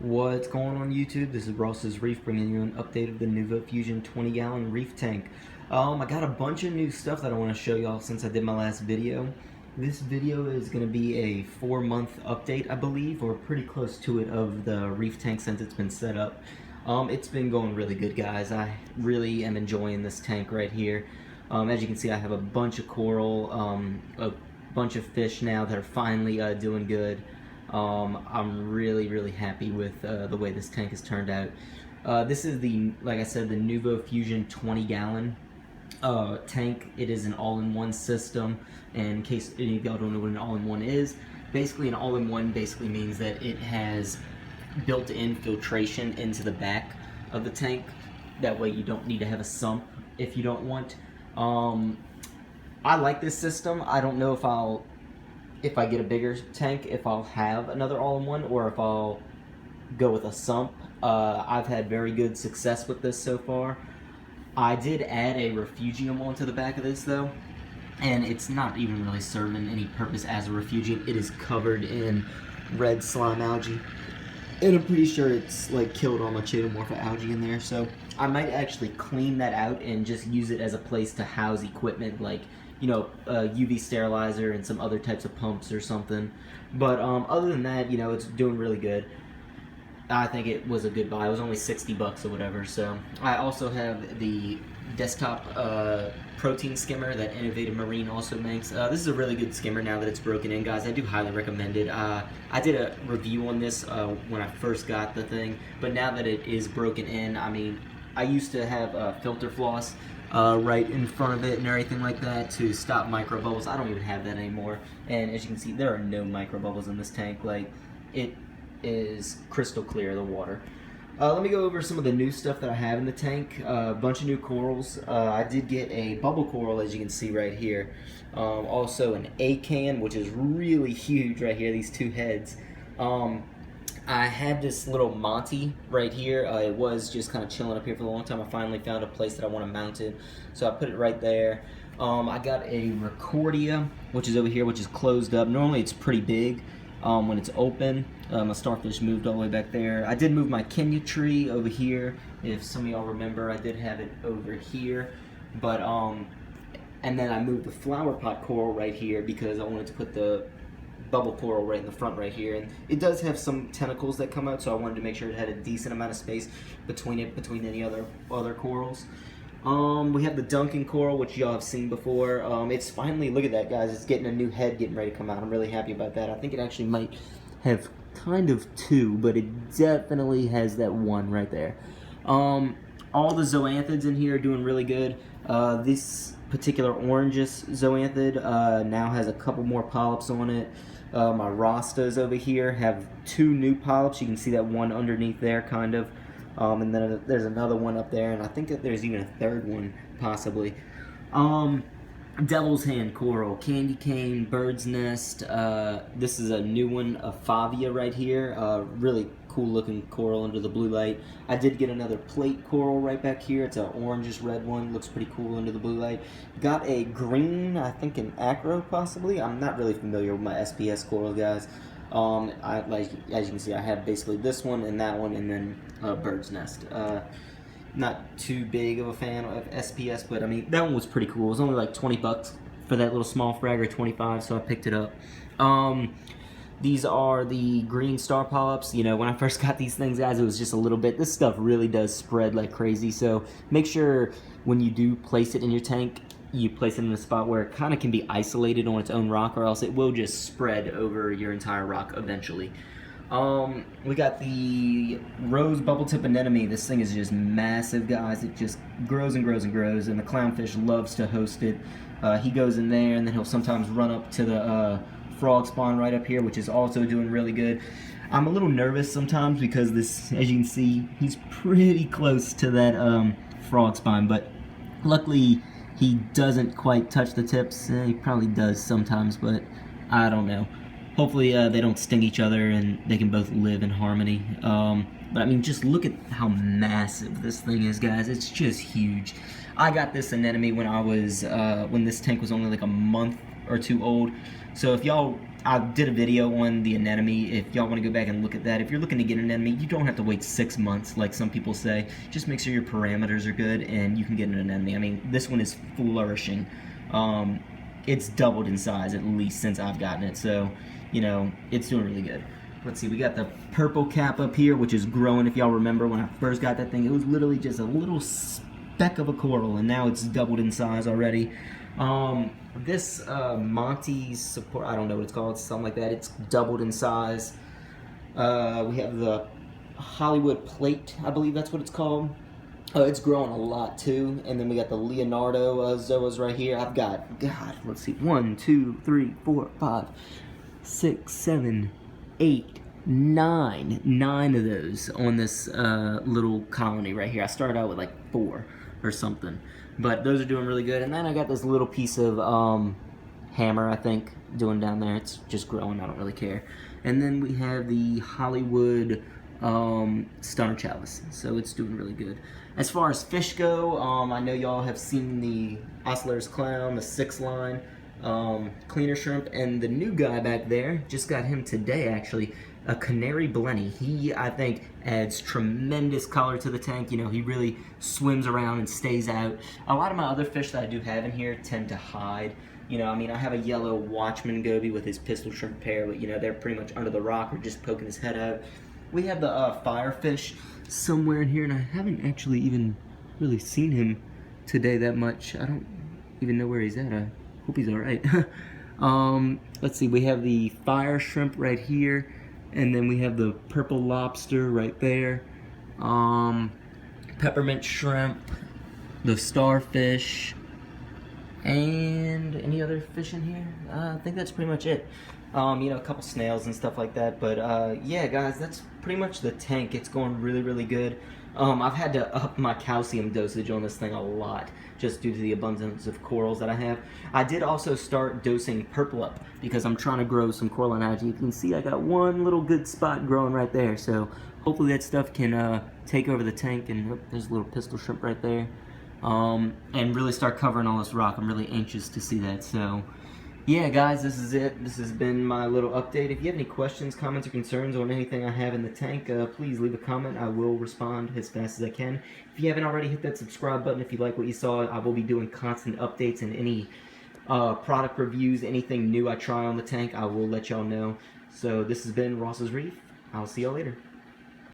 What's going on YouTube? This is Ross's Reef bringing you an update of the Nuvo Fusion 20-gallon reef tank. I got a bunch of new stuff that I want to show y'all since I did my last video. This video is going to be a 4-month update, I believe, or pretty close to it, of the reef tank since it's been set up. It's been going really good, guys. I really am enjoying this tank right here. As you can see, I have a bunch of coral, a bunch of fish now that are finally doing good. I'm really happy with the way this tank has turned out. This is like I said, the Nuvo Fusion 20-gallon tank. It is an all-in-one system, and in case any of y'all don't know what an all-in-one is, basically an all-in-one basically means that it has built-in filtration into the back of the tank. That way you don't need to have a sump if you don't want. I like this system. I don't know if I get a bigger tank, if I'll have another all-in-one or if I'll go with a sump. I've had very good success with this so far. I did add a refugium onto the back of this though, and it's not even really serving any purpose as a refugium. It is covered in red slime algae, and I'm pretty sure it's like killed all my chaetomorpha algae in there, so I might actually clean that out and just use it as a place to house equipment like, you know, UV sterilizer and some other types of pumps or something. But other than that, you know, it's doing really good. I think it was a good buy. It was only 60 bucks or whatever. So I also have the desktop protein skimmer that Innovative Marine also makes. This is a really good skimmer now that it's broken in, guys. I do highly recommend it. I did a review on this when I first got the thing, but now that it is broken in, I mean, I used to have filter floss right in front of it and everything like that to stop micro bubbles. I don't even have that anymore, and as you can see, there are no micro bubbles in this tank. Like, it is crystal clear, the water. Let me go over some of the new stuff that I have in the tank. A bunch of new corals. I did get a bubble coral, as you can see right here. Also an acan, which is really huge right here, these two heads. I had this little Monty right here. It was just kind of chilling up here for a long time. I finally found a place that I want to mount it, so I put it right there. I got a Recordia, which is over here, which is closed up. Normally it's pretty big when it's open. My starfish moved all the way back there. I did move my Kenya tree over here. If some of y'all remember, I did have it over here. But, and then I moved the flower pot coral right here because I wanted to put the bubble coral right in the front right here, and it does have some tentacles that come out, so I wanted to make sure it had a decent amount of space between any other corals. We have the Duncan coral, which y'all have seen before. It's finally, look at that, guys, it's getting a new head getting ready to come out. I'm really happy about that. I think it actually might have kind of two, but it definitely has that one right there. All the zoanthids in here are doing really good. This particular orangeous zoanthid now has a couple more polyps on it. My Rastas over here have 2 new polyps. You can see that one underneath there, kind of. And then there's another one up there, and I think that there's even a third one, possibly. Devil's Hand coral, candy cane, bird's nest. This is a new one, a Favia right here. Really cool looking coral under the blue light. I did get another plate coral right back here. It's an orangish red one. Looks pretty cool under the blue light. Got a green, I think an acro possibly. I'm not really familiar with my SPS coral, guys. Like, as you can see, I have basically this one and that one, and then bird's nest. Not too big of a fan of SPS, but I mean, that one was pretty cool. It was only like 20 bucks for that little small frag, or 25, so I picked it up. These are the green star polyps. You know, when I first got these things, guys, it was just a little bit. This stuff really does spread like crazy, so make sure when you do place it in your tank, you place it in a spot where it kind of can be isolated on its own rock, or else it will just spread over your entire rock eventually. We got the rose bubble tip anemone. This thing is just massive, guys. It just grows and grows and grows, and the clownfish loves to host it. He goes in there, and then he'll sometimes run up to the frog spawn right up here, which is also doing really good. I'm a little nervous sometimes because this, as you can see, he's pretty close to that frog spawn, but luckily he doesn't quite touch the tips. He probably does sometimes, but I don't know. Hopefully they don't sting each other and they can both live in harmony. But I mean, just look at how massive this thing is, guys. It's just huge. I got this anemone when I was when this tank was only like a month or two old. So if y'all, I did a video on the anemone. If y'all want to go back and look at that, if you're looking to get an anemone, you don't have to wait 6 months like some people say. Just make sure your parameters are good and you can get an anemone. I mean, this one is flourishing. It's doubled in size at least since I've gotten it, so you know it's doing really good. Let's see, we got the purple cap up here, which is growing. If y'all remember when I first got that thing, it was literally just a little speck of a coral, and now it's doubled in size already. This Monty's support, I don't know what it's called, something like that. It's doubled in size. We have the Hollywood plate, I believe that's what it's called. It's growing a lot too. And then we got the Leonardo zoas right here. I've got, God, let's see, 1, 2, 3, 4, 5, 6, 7, 8, 9 of those on this little colony right here. I started out with like 4 or something, but those are doing really good. And then I got this little piece of hammer, I think, doing down there. It's just growing, I don't really care. And then we have the Hollywood stunner chalice, so it's doing really good. As far as fish go, I know y'all have seen the Oscillator's Clown, the 6 line cleaner shrimp, and the new guy back there, just got him today actually, a canary blenny. He, I think, adds tremendous color to the tank. You know, he really swims around and stays out. A lot of my other fish that I do have in here tend to hide. You know, I mean, I have a yellow Watchman goby with his pistol shrimp pair, but you know, they're pretty much under the rock or just poking his head out. We have the firefish somewhere in here, and I haven't actually even really seen him today that much. I don't even know where he's at. I hope he's all right. Let's see, we have the fire shrimp right here, and then we have the purple lobster right there, peppermint shrimp, the starfish, and any other fish in here? I think that's pretty much it. You know, a couple snails and stuff like that, but yeah guys, that's pretty much the tank. It's going really, really good. I've had to up my calcium dosage on this thing a lot, just due to the abundance of corals that I have. I did also start dosing purple up, because I'm trying to grow some coralline algae. You can see I got one little good spot growing right there, so hopefully that stuff can take over the tank, and oh, there's a little pistol shrimp right there, and really start covering all this rock. I'm really anxious to see that, so yeah guys, this is it. This has been my little update. If you have any questions, comments, or concerns on anything I have in the tank, please leave a comment. I will respond as fast as I can. If you haven't already, hit that subscribe button if you like what you saw. I will be doing constant updates and any product reviews, anything new I try on the tank, I will let y'all know. So this has been Ross's Reef. I'll see y'all later.